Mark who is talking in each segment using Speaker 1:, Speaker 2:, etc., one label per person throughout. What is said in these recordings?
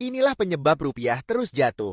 Speaker 1: Inilah penyebab rupiah terus jatuh.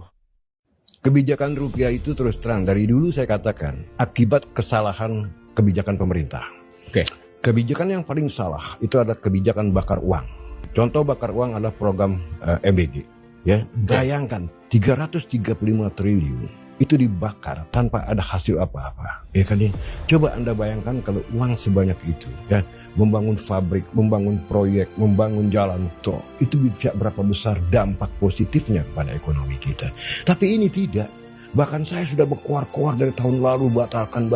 Speaker 2: Kebijakan rupiah itu terus terang dari dulu saya katakan akibat kesalahan kebijakan pemerintah.
Speaker 3: Oke.
Speaker 2: Kebijakan yang paling salah itu adalah kebijakan bakar uang. Contoh bakar uang adalah program MBG. Ya, bayangkan 335 triliun itu dibakar tanpa ada hasil apa-apa. Ya kan ya. Coba Anda bayangkan kalau uang sebanyak itu, ya, membangun fabrik, membangun proyek, membangun jalan tol, itu bisa berapa besar dampak positifnya pada ekonomi kita. Tapi ini tidak. Bahkan saya sudah berkuar-kuar dari tahun lalu, batalkan,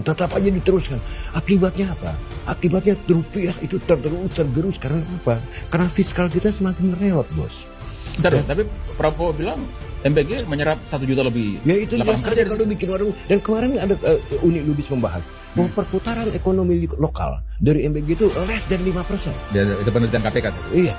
Speaker 2: tetap aja diteruskan. Akibatnya apa? Akibatnya rupiah itu tergerus karena apa? Karena fiskal kita semakin merewot, bos.
Speaker 3: Bentar, tapi Prabowo bilang MBG menyerap 1 juta lebih.
Speaker 2: Ya itu
Speaker 3: lapangan
Speaker 2: biasa
Speaker 3: kerja
Speaker 2: kalau bikin warung. Dan kemarin ada Uni Lubis membahas bahwa perputaran ekonomi lokal dari MBG itu less than 5%.
Speaker 3: Itu penelitian KPK.
Speaker 2: Iya,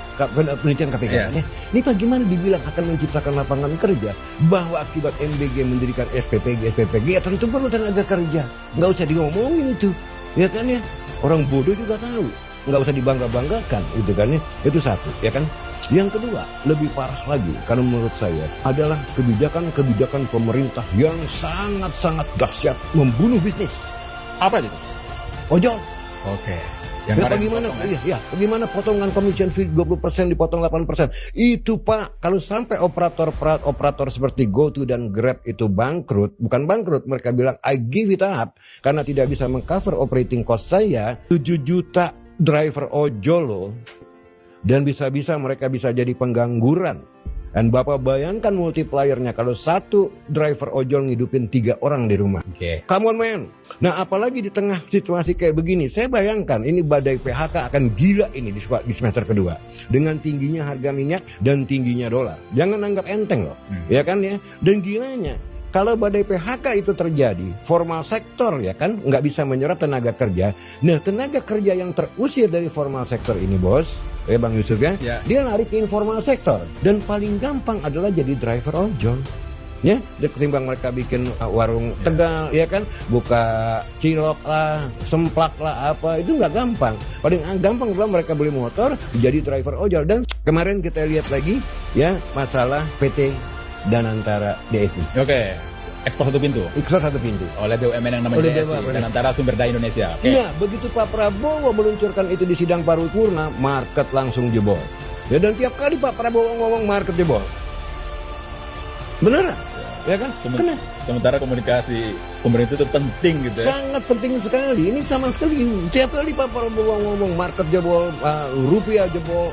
Speaker 2: penelitian KPK.
Speaker 3: Iya.
Speaker 2: Ini bagaimana dibilang akan menciptakan lapangan kerja, bahwa akibat MBG mendirikan SPPG, ya tentu perlu tenaga kerja. Nggak usah diomongin itu, ya kan ya. Orang bodoh juga tahu, nggak usah dibangga-banggakan, itu kan ya. Itu satu, ya kan. Yang kedua, lebih parah lagi, karena menurut saya adalah kebijakan pemerintah yang sangat-sangat dahsyat membunuh bisnis.
Speaker 3: Apa itu?
Speaker 2: Ojol.
Speaker 3: Oke.
Speaker 2: Ya, bagaimana potongan commission fee 20% dipotong 8%. Itu Pak, kalau sampai operator seperti GoTo dan Grab itu bangkrut, bukan bangkrut, mereka bilang I give it up karena tidak bisa mengcover operating cost saya, 7 juta driver ojol loh. Dan bisa-bisa mereka bisa jadi pengangguran. Dan Bapak bayangkan multipliernya kalau satu driver ojol ngidupin 3 orang di rumah.
Speaker 3: Oke.
Speaker 2: Come on man. Nah apalagi di tengah situasi kayak begini, saya bayangkan ini badai PHK akan gila ini di semester kedua. Dengan tingginya harga minyak dan tingginya dolar. Jangan anggap enteng loh. Ya kan ya. Dan gilanya, kalau badai PHK itu terjadi, formal sektor ya kan nggak bisa menyerap tenaga kerja. Nah tenaga kerja yang terusir dari formal sektor ini bos, ya Bang Yusuf ya, dia lari ke informal sektor. Dan paling gampang adalah jadi driver ojol. Ya, ketimbang mereka bikin warung Tegal, ya kan, buka cilok lah, semplak lah, apa itu nggak gampang. Paling gampang adalah mereka beli motor, jadi driver ojol. Dan kemarin kita lihat lagi, ya, masalah PT Danantara DSI.
Speaker 3: Oke. Ekspor satu pintu.
Speaker 2: Ekspor satu pintu.
Speaker 3: Oleh BUMN yang namanya DSI, Danantara Sumber Daya Indonesia. Oke.
Speaker 2: Iya, begitu Pak Prabowo meluncurkan itu di sidang paripurna, market langsung jebol. Ya, dan tiap kali Pak Prabowo ngomong market jebol. Beneran? Ya kan?
Speaker 3: Sementara komunikasi pemerintah itu penting gitu ya.
Speaker 2: Sangat penting sekali. Ini sama sekali tiap kali Pak Prabowo ngomong market jebol, rupiah jebol.